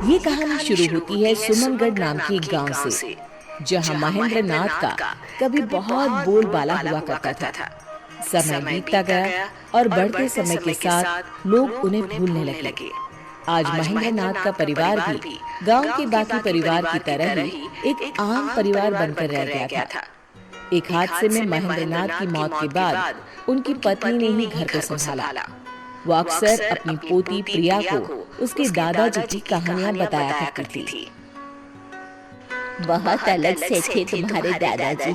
ये कहानी शुरू होती है सुमनगढ़ नाम के एक गांव से, जहां महेंद्र नाथ का कभी बहुत बोलबाला हुआ करता था। समय बीतता गया और बढ़ते समय के साथ लोग उन्हें भूलने लगे। आज महेंद्र नाथ का परिवार भी गांव के बाकी परिवार की तरह ही एक आम परिवार बनकर रह गया था। एक हादसे में महेंद्र नाथ की मौत के बाद उनकी पत्नी ने ही घर को संभाला। वो अक्सर अपनी पोती प्रिया को उसके दादाजी की कहानियां बताया करती थी। बहुत अलग से थे तुम्हारे दादाजी।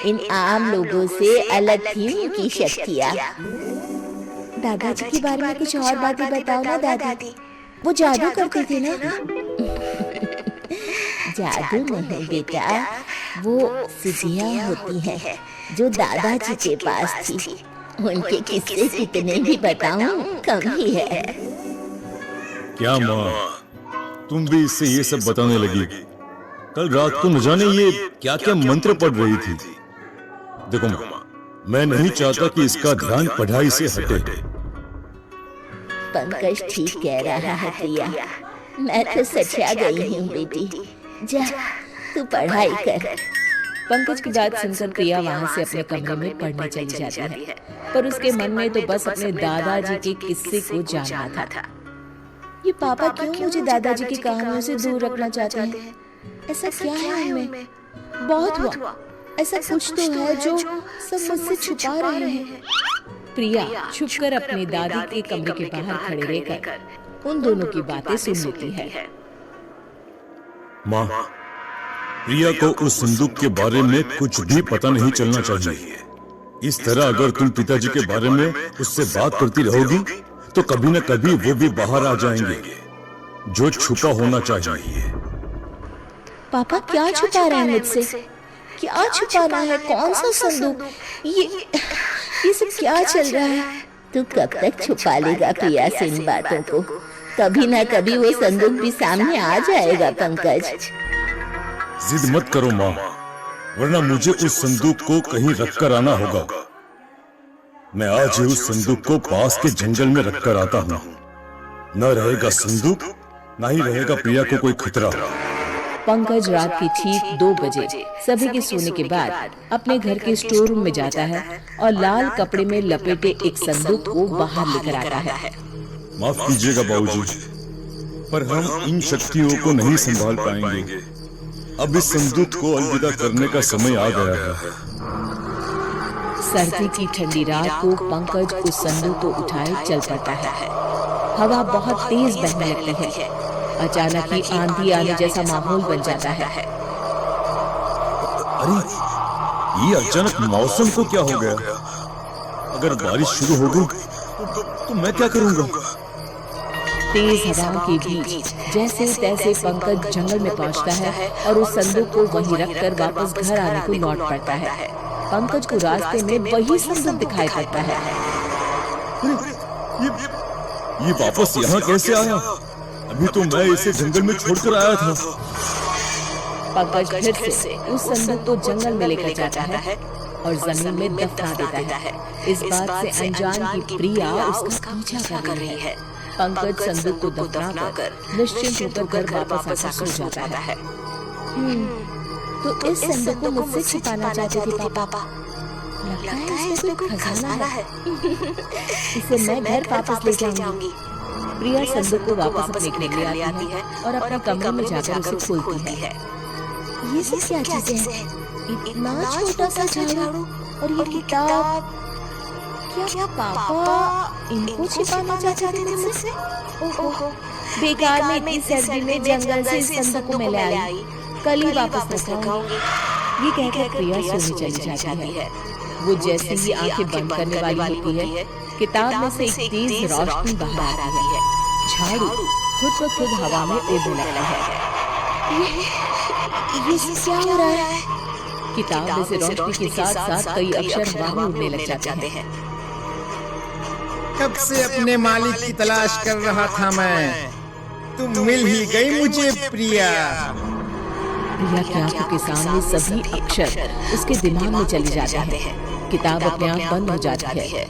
इन आम लोगों से अलग थी उनकी शक्तियाँ। दादाजी के बारे में कुछ और बातें बताओ ना दादी। वो जादू करते थे ना? जादू नहीं बेटा, वो सिद्धियाँ होती हैं जो दादाजी के पास थी। उनके किस्से कितने भी बताऊं कम ही है। क्या माँ, तुम भी इससे ये सब बताने लगी? कल रात को न जाने ये क्या क्या मंत्र पढ़ रही थी। देखो माँ, मैं नहीं चाहता कि इसका ध्यान पढ़ाई से हटे। पंकज ठीक कह रहा है प्रिया, मैं तो सचा गई हूँ बेटी। जा तू पढ़ाई कर। पंकज की बात सुनकर प्रिया वहाँ से अपने कमरे में पढ़ने चली जाती है, पर उसके मन में तो बस अपने दादाजी के किस्से को जानना था। ये पापा क्यों मुझे दादाजी की कहानियों से दूर रखना चाहते हैं? ऐसा क्या है उनमें? बहुत हुआ, ऐसा कुछ तो है जो सब मुझसे छुपा रहे हैं। प्रिया छुपकर अपने दादी के कमरे के बाहर खड़े रहकर उन दोनों की बातें सुन लेती है। माँ, प्रिया को उस संदूक के बारे में कुछ भी पता नहीं चलना चाहिए। इस तरह अगर तुम पिताजी के बारे में उससे बात करती रहोगी तो कभी न कभी वो भी बाहर आ जाएंगे। जो छुपा होना चाहिए। पापा क्या छुपा रहे हैं मुझसे? क्या छुपाना है? कौन सा संदूक? ये सब क्या चल रहा है? तू कब तक छुपा लेगा प्रिया से इन बातों को? कभी न कभी वो संदूक भी सामने आ जाएगा पंकज। जिद मत करो माँ, वरना मुझे उस संदूक को कहीं रखकर आना होगा। मैं आज ही उस संदूक को पास के जंगल में रखकर आता हूँ। न रहेगा संदूक, न ही रहेगा प्रिया को कोई खतरा। पंकज रात के ठीक 2 बजे सभी के सोने के बाद अपने घर के स्टोर रूम में जाता है और लाल कपड़े में लपेटे एक संदूक को बाहर लेकर आता है। माफ कीजिएगा बाबूजी, पर हम इन शक्तियों को नहीं संभाल पाएंगे। अब इस संदूक को अलविदा करने का समय आ गया है। सर्दी की ठंडी रात को पंकज उस संदूक को उठाए चल पड़ता है। हवा बहुत तेज बहने लगती है। अचानक ही आंधी आने जैसा माहौल बन जाता है। अरे, ये अचानक मौसम को क्या हो गया? अगर बारिश शुरू हो गई तो मैं क्या करूंगा? तेज हवाओं के बीच जैसे तैसे पंकज जंगल में पहुंचता है और उस संदूक को वहीं रखकर वापस घर आने को लौट पड़ता है। पंकज को रास्ते में वही संदूक दिखाई पड़ता है। ये वापस यहाँ कैसे आया? अभी तो मैं इसे जंगल में छोड़कर आया था। पंकज फिर से उस संदूक को जंगल में लेकर जाता है और जमीन में दफना देता है। इस बात से अनजान की प्रिया उसका पीछा कर रही है। पंकज संदूक को दफनाकर निश्चिंत होकर घर वापस आकर सो जाता है। तो इस संदूक को मुझसे छिपाना चाहते थे पापा। लगता है इसमें कोई खजाना है। इसे मैं घर वापस ले जाऊंगी। प्रिया संदूक को वापस अपने घर ले आती है और अपने कमरे में जाकर उसे खोलती है। ये सब क्या चीजें हैं? इतना छोटा सा झाड़ू और ये किताब। क्या पापा इनको छिपाना चाहते थे मुझसे? ओहो, बेकार में इतनी सर्दी में जंगल से इस संदूक को मैं ले आई। कल ही वापस रखाऊंगी। ये कहकर प्रिया सोने चली जाती है। वो जैसे ही आंखें बंद करने वाली होती है, किताब में से एक तेज रोशनी बाहर आ रही है। झाड़ू खुद ब खुद हवा में उड़ने लगता है। ये क्या हो रहा है? किताब में से रोशनी के साथ साथ कई अक्षर हवा में उड़ने लग जाते हैं। कब से अपने मालिक की तलाश कर रहा था मैं। तुम मिल ही गई मुझे प्रिया। प्रिया की आंखों के सामने सभी अक्षर उसके दिमाग में चले जाते हैं। किताब अपने आप बंद हो जाती है।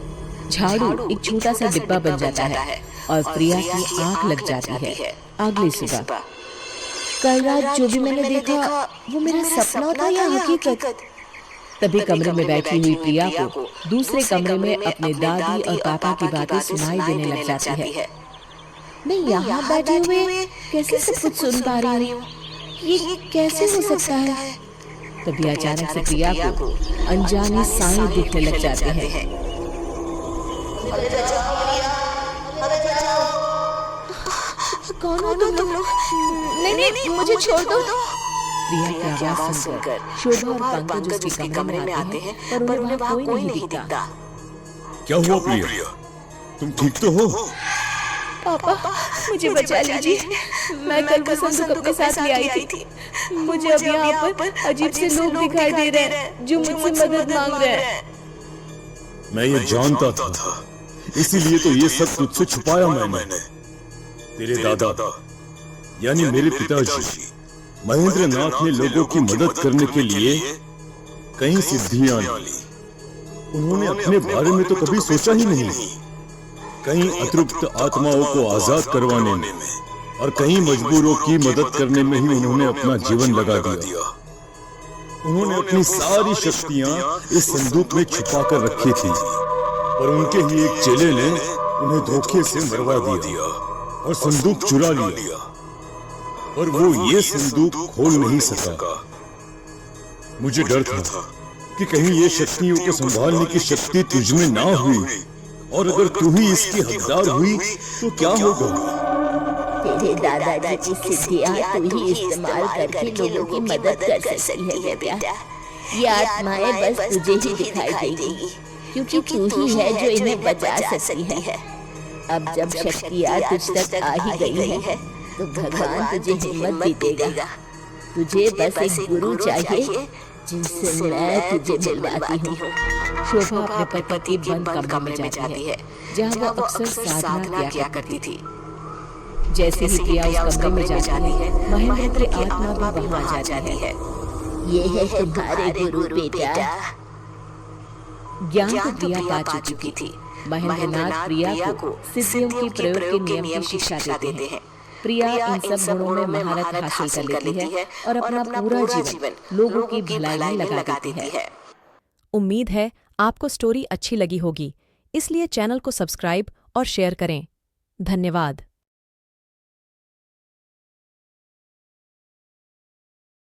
झाड़ू एक छोटा सा डिब्बा बन जाता है और प्रिया की आंख लग जाती है। अगली सुबह कल रात जो भी मैंने देखा वो मेरा सपना था या हकीकत? तभी कमरे में बैठी हुई प्रिया को दूसरे कमरे में अपने दादी और पापा की बातें सुनाई देने लग जाती है। मैं यहाँ बैठे हुए कैसे सब कुछ सुन पा रही हूँ? ये कैसे हो सकता है? तभी अचानक से प्रिया को अनजानी साएं दिखने लग जाते हैं। कौन हो तुम लोग? नहीं, मुझे छोड़ दो। प्रिया की आवाज सुनकर शोभा और पंकज उसके कमरे में आते हैं, पर उन्हें वहाँ कोई नहीं दिखता। क्या हुआ प्रिया, तुम ठीक तो हो? पापा, मुझे बचा लीजिए। मैं कल वो संदूक अपने साथ ले आई थी। मुझे अब यहाँ पर अजीब से लोग दिखाई दे रहे हैं जो मुझसे मदद मांग रहे हैं। मैं ये जानता था, इसीलिए तो ये सब तुझसे छुपाया मैंने। तेरे दादा यानी मेरे पिताजी महेंद्र नाथ ने लोगों की मदद करने के लिए कई सिद्धियां ली। उन्होंने अपने बारे में तो कभी सोचा ही नहीं। कई अतृप्त आत्माओं को आजाद करवाने में और कई मजबूरों की मदद करने में ही उन्होंने अपना जीवन लगा दिया। उन्होंने अपनी सारी शक्तियां इस संदूक में छुपा कर रखी थी, पर उनके ही एक चेले ने उन्हें धोखे से मरवा दिया और संदूक चुरा लिया, और वो ये संदूक खोल नहीं सका। मुझे डर था कि कहीं ये शक्तियों को संभालने की शक्ति तुझ में ना हुई, और अगर तू ही इसकी हकदार हुई तो क्या होगा? तेरे दादाजी की सिद्धियाँ तू ही इस्तेमाल करके लोगों की मदद कर सकती है बेटा। ये आत्माएं बस तुझे ही दिखाई देगी, क्योंकि तू ही है जो इन्हें बचा सकती है। अब जब शक्तियाँ तुझ तक आ ही गई है तो भगवान तुझे हिम्मत भी देगा। तुझे बस एक गुरु चाहिए जिनसे मैं तुझे मिलवाती हूँ। शोभा अपने पति के बंद कमरे में जाती है, जहाँ वो अक्सर साधना किया करती थी। जैसे ही प्रिया उस कमरे में जाती है, महेंद्र की आत्मा भी वहाँ आ जाती है। ये है तुम्हारे गुरु बेटा। ज्ञान को प्रिया पा चुकी थी। महेंद्रनाथ प्रिया को सिद्धियों की प्रयोग के नियम की शिक्षा देते हैं। प्रिया इन सब गुणों में महारत हासिल कर लेती है और अपना पूरा जीवन लोगों की भलाई में लगा देती है। उम्मीद है आपको स्टोरी अच्छी लगी होगी, इसलिए चैनल को सब्सक्राइब और शेयर करें। धन्यवाद।